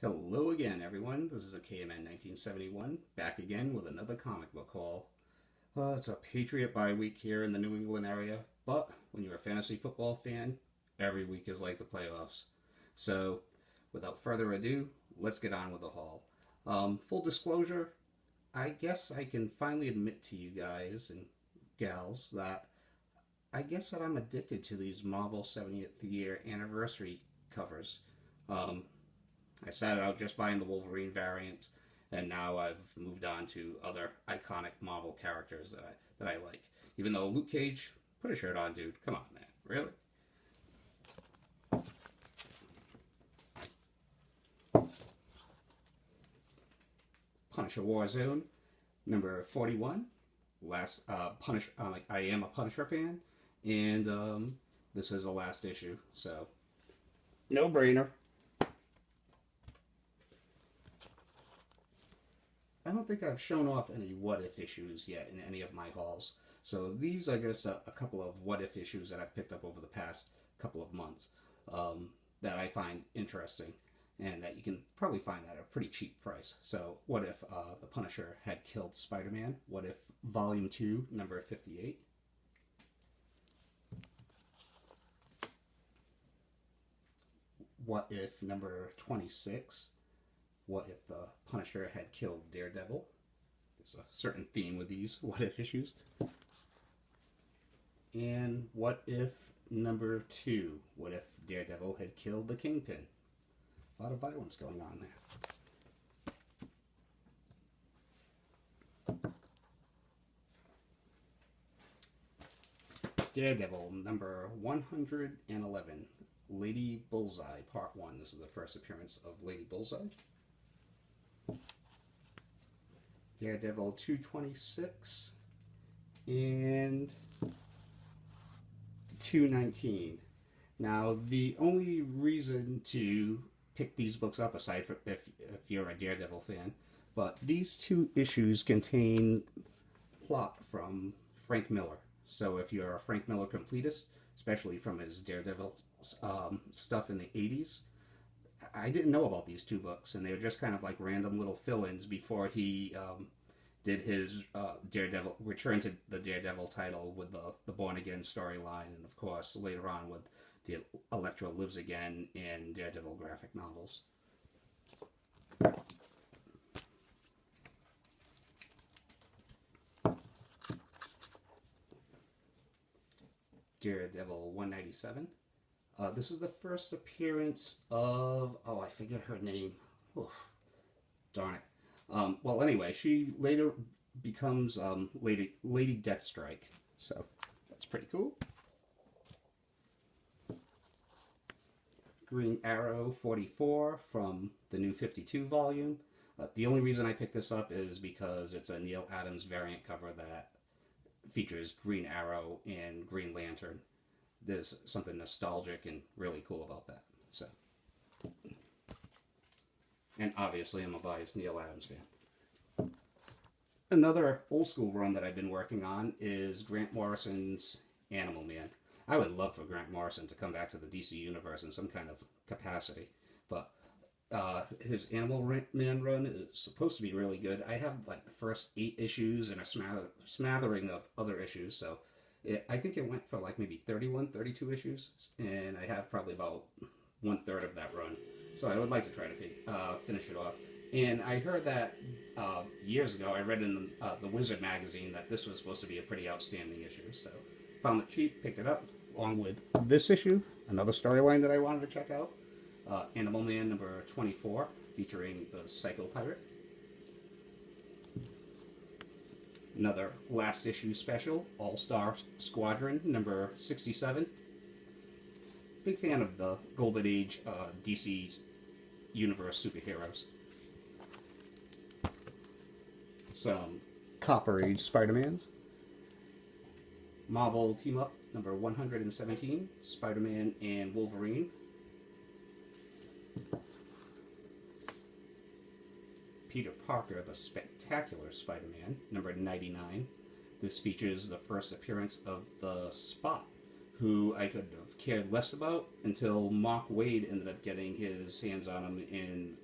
Hello again, everyone. This is a KMN 1971, back again with another comic book haul. It's a Patriot bye week here in the New England area, but when you're a fantasy football fan, every week is like the playoffs. So, without further ado, let's get on with the haul. Full disclosure, I guess I can finally admit to you guys and gals that I guess that I'm addicted to these Marvel 70th year anniversary covers. Um, I started out just buying the Wolverine variants, and now I've moved on to other iconic Marvel characters that I like. Even though Luke Cage, put a shirt on, dude. Come on, man. Really? Punisher Warzone, number 41. Last Punish. I am a Punisher fan, and this is the last issue, so no brainer. I don't think I've shown off any what if issues yet in any of my hauls. So these are just a couple of what if issues that I've picked up over the past couple of months that I find interesting and that you can probably find at a pretty cheap price. So what if the Punisher had killed Spider-Man? What if Volume 2, number 58? What if number 26? What if the Punisher had killed Daredevil? There's a certain theme with these what if issues. And what if number 2? What if Daredevil had killed the Kingpin? A lot of violence going on there. Daredevil number 111. Lady Bullseye, Part 1. This is the first appearance of Lady Bullseye. Daredevil 226 and 219. Now, the only reason to pick these books up, aside from if you're a Daredevil fan, but these two issues contain plot from Frank Miller. So if you're a Frank Miller completist, especially from his Daredevil stuff in the 80s, I didn't know about these two books, and they were just kind of like random little fill-ins before he did his Daredevil return to the Daredevil title with the Born Again storyline, and of course later on with the Elektra Lives Again and Daredevil graphic novels. Daredevil 197. This is the first appearance of, oh, I forget her name. Oof, darn it. Well, anyway, she later becomes Lady Deathstrike, so that's pretty cool. Green Arrow 44 from the new 52 volume. The only reason I picked this up is because it's a Neil Adams variant cover that features Green Arrow and Green Lantern. There's something nostalgic and really cool about that. So, and obviously I'm a biased Neil Adams fan. Another old school run that I've been working on is Grant Morrison's Animal Man. I would love for Grant Morrison to come back to the DC universe in some kind of capacity, but his Animal Man run is supposed to be really good. I have like the first 8 issues and a smattering of other issues, so I think it went for like maybe 31, 32 issues, and I have probably about 1/3 of that run. So I would like to try to finish it off. And I heard that years ago, I read in the Wizard magazine that this was supposed to be a pretty outstanding issue. So found it cheap, picked it up, along with this issue, another storyline that I wanted to check out. Animal Man number 24, featuring the Psycho Pirate. Another last issue special, All-Star Squadron number 67. Big fan of the Golden Age DC Universe superheroes. Some Copper Age Spider-Mans. Marvel Team Up number 117, Spider-Man and Wolverine. Peter Parker, the Spectacular Spider-Man, number 99. This features the first appearance of the Spot, who I could have cared less about until Mark Waid ended up getting his hands on him in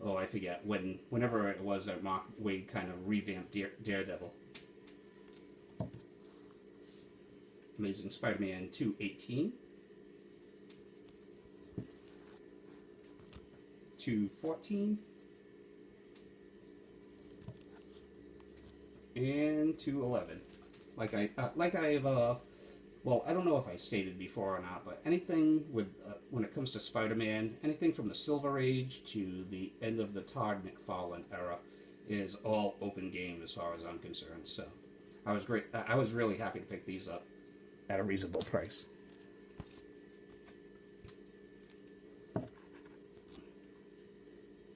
oh, I forget, whenever it was that Mark Waid kind of revamped Daredevil. Amazing Spider-Man 218, 214, and 211. Well, I don't know if I stated before or not, but anything with when it comes to Spider-Man, anything from the Silver Age to the end of the Todd McFarlane era is all open game as far as I'm concerned. So, I was really happy to pick these up at a reasonable price.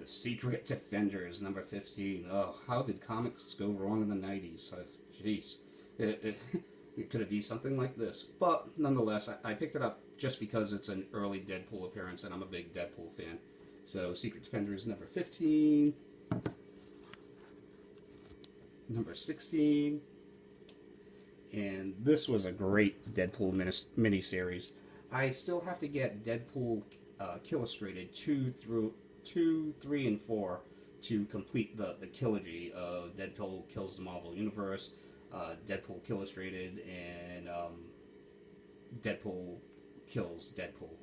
The Secret Defenders, number 15. Oh, how did comics go wrong in the 90s? Jeez. Could it be something like this? But nonetheless, I picked it up just because it's an early Deadpool appearance, and I'm a big Deadpool fan. So, Secret Defenders, number 15. Number 16. And this was a great Deadpool miniseries. I still have to get Deadpool Illustrated 2, 3, and 4 to complete the trilogy of Deadpool Kills the Marvel Universe, Deadpool Illustrated, and Deadpool Kills Deadpool,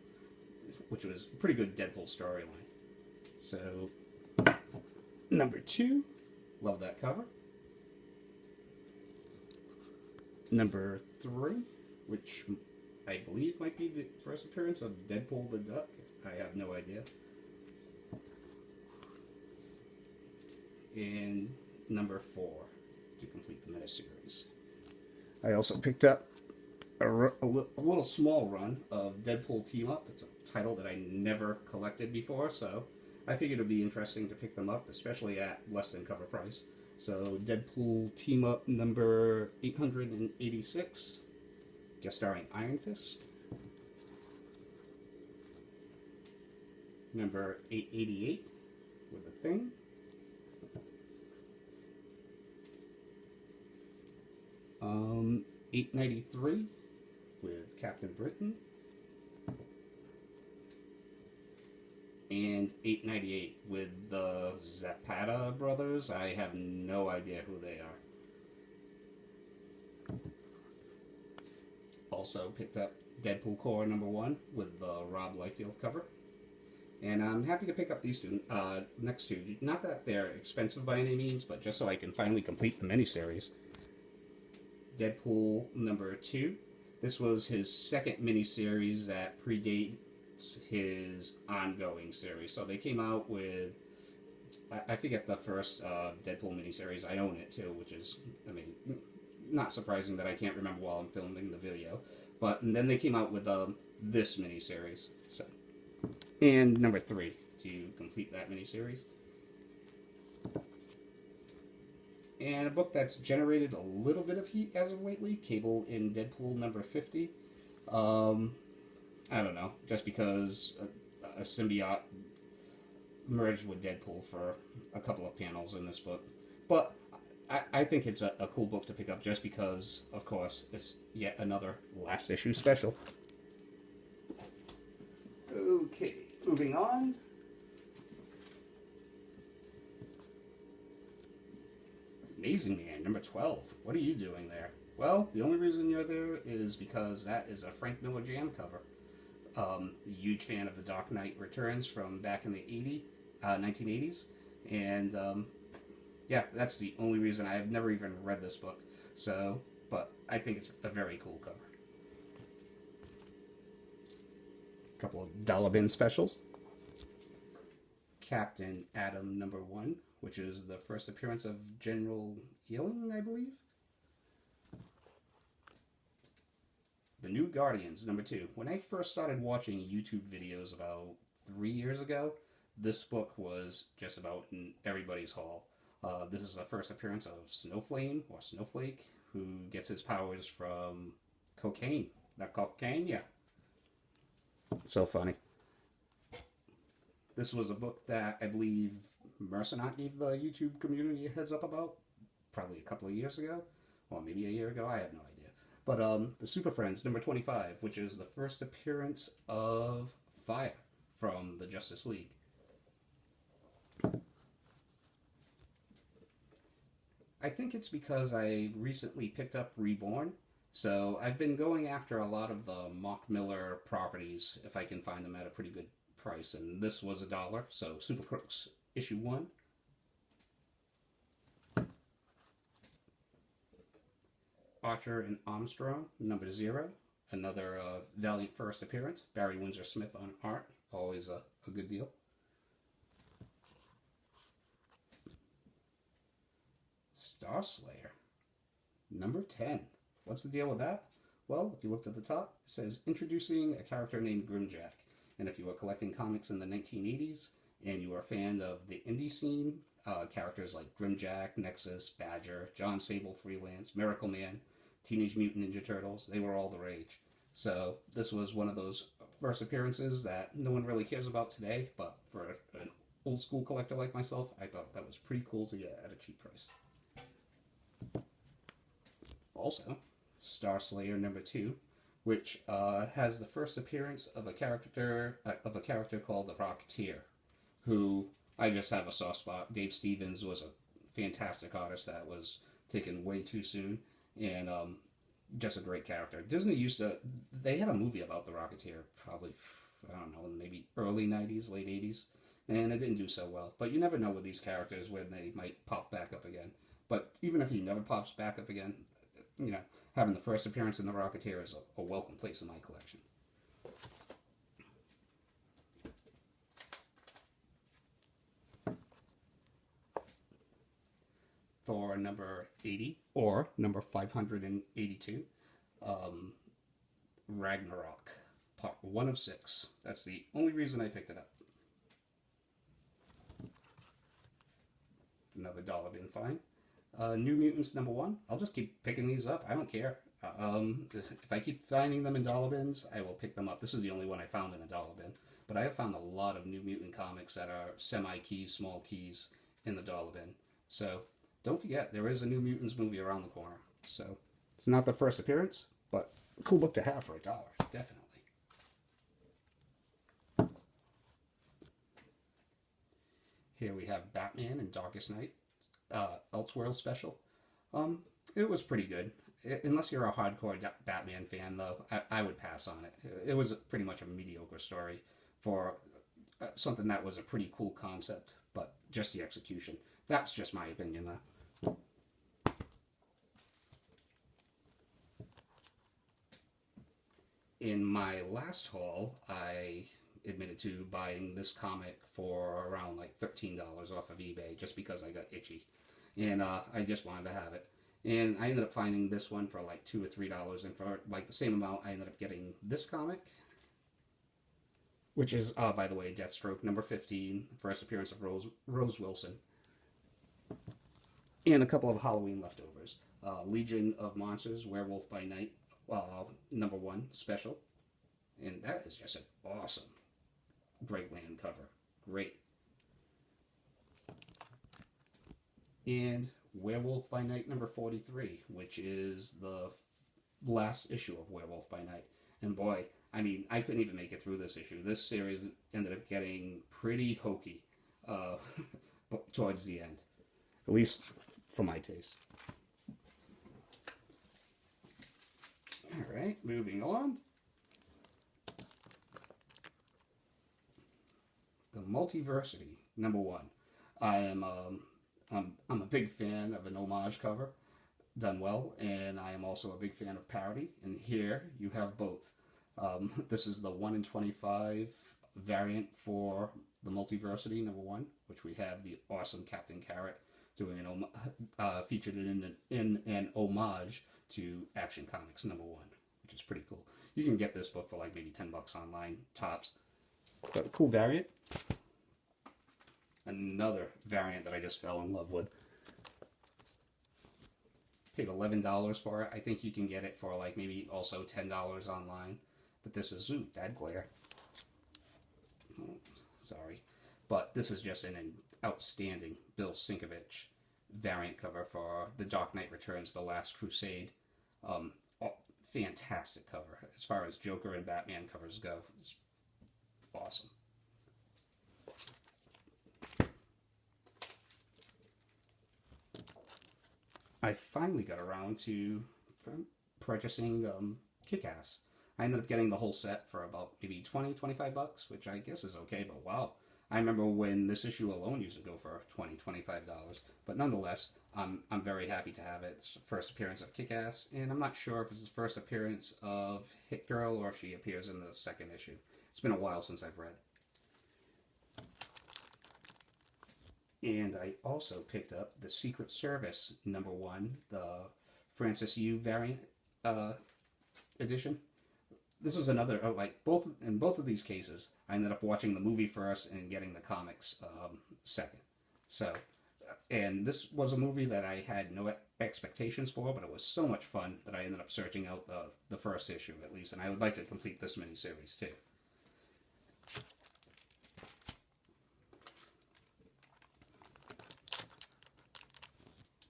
which was a pretty good Deadpool storyline. So, number 2, love that cover. Number 3, which I believe might be the first appearance of Deadpool the Duck. I have no idea. And number 4 to complete the miniseries. I also picked up a little small run of Deadpool Team Up. It's a title that I never collected before, so I figured it would be interesting to pick them up, especially at less than cover price. So, Deadpool Team Up number 886, guest starring Iron Fist. Number 888 with The Thing. Um, 893 with Captain Britain. And 898 with the Zapata brothers. I have no idea who they are. Also picked up Deadpool Core number 1 with the Rob Liefeld cover. And I'm happy to pick up these two, next two. Not that they're expensive by any means, but just so I can finally complete the miniseries. Deadpool number 2. This was his second miniseries that predates his ongoing series. So they came out with, I forget the first Deadpool miniseries. I own it too, which is, I mean, not surprising that I can't remember while I'm filming the video. But and then they came out with this miniseries. So, and number 3 to complete that miniseries. And a book that's generated a little bit of heat as of lately, Cable in Deadpool number 50. I don't know, just because a symbiote merged with Deadpool for a couple of panels in this book. But I think it's a cool book to pick up just because, of course, it's yet another last issue special. Okay, moving on. Amazing Man, number 12. What are you doing there? Well, the only reason you're there is because that is a Frank Miller Jam cover. Huge fan of The Dark Knight Returns from back in the 1980s. And, yeah, that's the only reason. I've never even read this book. So, but I think it's a very cool cover. A couple of dollar bin specials. Captain Atom number 1, which is the first appearance of General Healing, I believe. The New Guardians, number 2. When I first started watching YouTube videos about 3 years ago, this book was just about in everybody's hall. This is the first appearance of Snowflame, or Snowflake, who gets his powers from cocaine. Not cocaine, yeah. So funny. This was a book that I believe Mercenot gave the YouTube community a heads up about, probably a couple of years ago, or maybe a year ago, I have no idea. But the Super Friends, number 25, which is the first appearance of Fire from the Justice League. I think it's because I recently picked up Reborn, so I've been going after a lot of the Mark Miller properties if I can find them at a pretty good price, and this was $1, so Super Crooks issue 1. Archer and Armstrong, number 0. Another Valiant first appearance. Barry Windsor Smith on art. Always a good deal. Star Slayer, number 10. What's the deal with that? Well, if you looked at the top, it says introducing a character named Grimjack. And if you were collecting comics in the 1980s and you were a fan of the indie scene, characters like Grimjack, Nexus, Badger, John Sable Freelance, Miracle Man, Teenage Mutant Ninja Turtles, they were all the rage. So this was one of those first appearances that no one really cares about today, but for an old school collector like myself, I thought that was pretty cool to get at a cheap price. Also, Star Slayer number 2, which has the first appearance of a character called the Rocketeer, who I just have a soft spot. Dave Stevens was a fantastic artist that was taken way too soon, and just a great character. Disney they had a movie about the Rocketeer, probably, I don't know, maybe early 90s, late 80s, and it didn't do so well. But you never know with these characters when they might pop back up again. But even if he never pops back up again, you know, having the first appearance in the Rocketeer is a welcome place in my collection. Thor number 80, or number 582, Ragnarok, part 1 of 6. That's the only reason I picked it up. Another dollar bin fine. New Mutants number 1. I'll just keep picking these up. I don't care. If I keep finding them in dollar bins, I will pick them up. This is the only one I found in a dollar bin. But I have found a lot of New Mutant comics that are semi-keys, small keys in the dollar bin. So don't forget, there is a New Mutants movie around the corner. So it's not the first appearance, but a cool book to have for $1, definitely. Here we have Batman and Darkest Night. Elseworld special. It was pretty good. Unless you're a hardcore Batman fan, though, I would pass on it. It was pretty much a mediocre story for something that was a pretty cool concept, but just the execution. That's just my opinion, though. In my last haul, I admitted to buying this comic for around like $13 off of eBay just because I got itchy. And I just wanted to have it. And I ended up finding this one for like $2 or $3, and for like the same amount, I ended up getting this comic, which is, by the way, Deathstroke number 15, first appearance of Rose Wilson, and a couple of Halloween leftovers. Legion of Monsters, Werewolf by Night, number 1 special, and that is just an awesome Greg Land cover. Great. And Werewolf by Night number 43, which is the last issue of Werewolf by Night. And boy, I mean, I couldn't even make it through this issue. This series ended up getting pretty hokey towards the end, at least for my taste. All right, moving on. The Multiversity number 1. I'm a big fan of an homage cover done well, and I am also a big fan of parody, and here you have both. This is the 1 in 25 variant for the Multiversity number 1, which we have the awesome Captain Carrot doing featured in an homage to Action Comics number 1, which is pretty cool. You can get this book for like maybe $10 online, tops. But a cool variant. Another variant that I just fell in love with. Paid $11 for it. I think you can get it for like maybe also $10 online. But this is, ooh, bad glare. Oh, sorry. But this is just an outstanding Bill Sienkiewicz variant cover for The Dark Knight Returns, The Last Crusade. Fantastic cover. As far as Joker and Batman covers go, it's awesome. I finally got around to purchasing Kick-Ass. I ended up getting the whole set for about maybe 20, $25, which I guess is okay, but wow. I remember when this issue alone used to go for $20, $25. But nonetheless, I'm very happy to have it. It's the first appearance of Kick-Ass, and I'm not sure if it's the first appearance of Hit Girl or if she appears in the second issue. It's been a while since I've read. And I also picked up the Secret Service #1, the Francis Yu variant uh, edition. This is another like both of these cases. I ended up watching the movie first and getting the comics second. So, and this was a movie that I had no expectations for, but it was so much fun that I ended up searching out the first issue at least, and I would like to complete this miniseries too.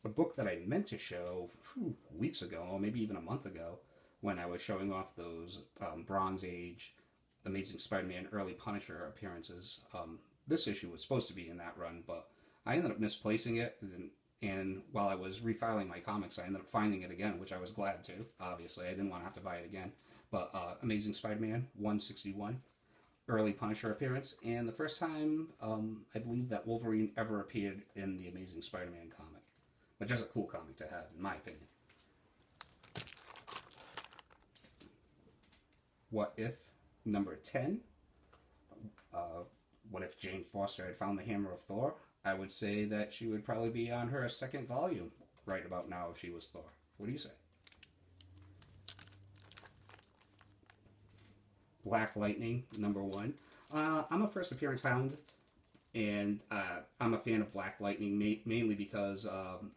A book that I meant to show weeks ago, or maybe even a month ago, when I was showing off those Bronze Age, Amazing Spider-Man, early Punisher appearances. This issue was supposed to be in that run, but I ended up misplacing it, and while I was refiling my comics, I ended up finding it again, which I was glad to. Obviously, I didn't want to have to buy it again. But Amazing Spider-Man 161, early Punisher appearance, and the first time I believe that Wolverine ever appeared in the Amazing Spider-Man comic. Which is a cool comic to have, in my opinion. What If #10? What if Jane Foster had found the Hammer of Thor? I would say that she would probably be on her second volume right about now if she was Thor. What do you say? Black Lightning #1. I'm a first appearance hound, and I'm a fan of Black Lightning mainly because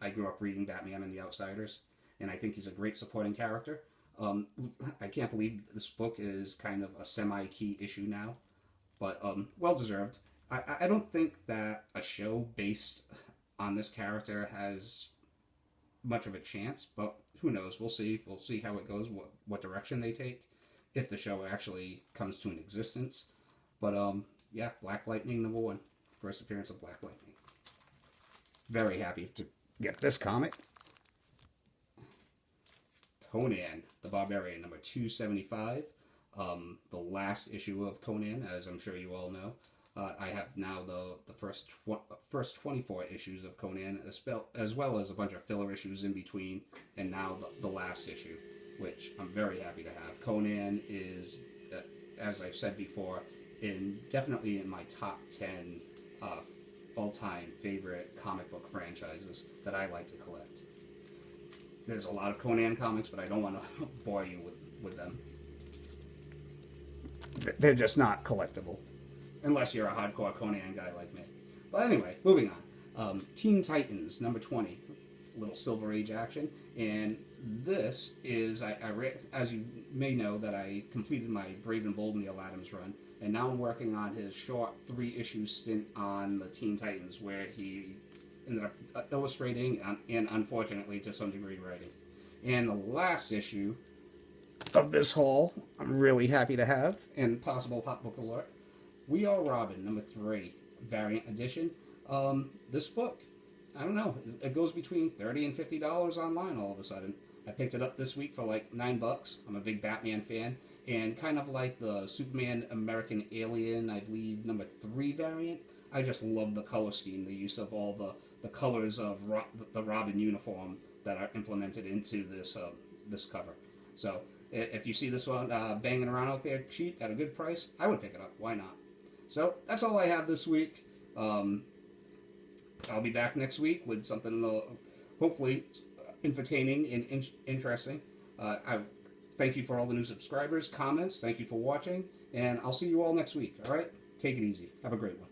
I grew up reading Batman and the Outsiders, and I think he's a great supporting character. I can't believe this book is kind of a semi-key issue now, but well-deserved. I don't think that a show based on this character has much of a chance, but who knows? We'll see. We'll see how it goes, what direction they take, if the show actually comes to an existence. But yeah, Black Lightning #1. First appearance of Black Lightning. Very happy to get this comic. Conan the Barbarian #275. The last issue of Conan, as I'm sure you all know. I have now the first 24 issues of Conan, as well as a bunch of filler issues in between, and now the last issue, which I'm very happy to have. Conan is, as I've said before, definitely in my top 10 all-time favorite comic book franchises that I like to collect. There's a lot of Conan comics, but I don't want to bore you with them. They're just not collectible, unless you're a hardcore Conan guy like me. But anyway, moving on. Teen Titans #20, little Silver Age action, and this is as you may know that I completed my Brave and Bold Neil Adams run, and now I'm working on his short 3-issue stint on the Teen Titans, where he ended up illustrating and unfortunately to some degree writing. And the last issue of this haul, I'm really happy to have, and possible hot book alert, We Are Robin #3 variant edition. This book, I don't know, it goes between $30 and $50 online all of a sudden. I picked it up this week for like $9. I'm a big Batman fan, and kind of like the Superman American Alien, I believe, #3 variant, I just love the color scheme, the use of all the colors of the Robin uniform that are implemented into this cover. So if you see this one banging around out there cheap at a good price, I would pick it up. Why not? So that's all I have this week. I'll be back next week with something hopefully entertaining and interesting. I thank you for all the new subscribers, comments. Thank you for watching, and I'll see you all next week. All right? Take it easy. Have a great one.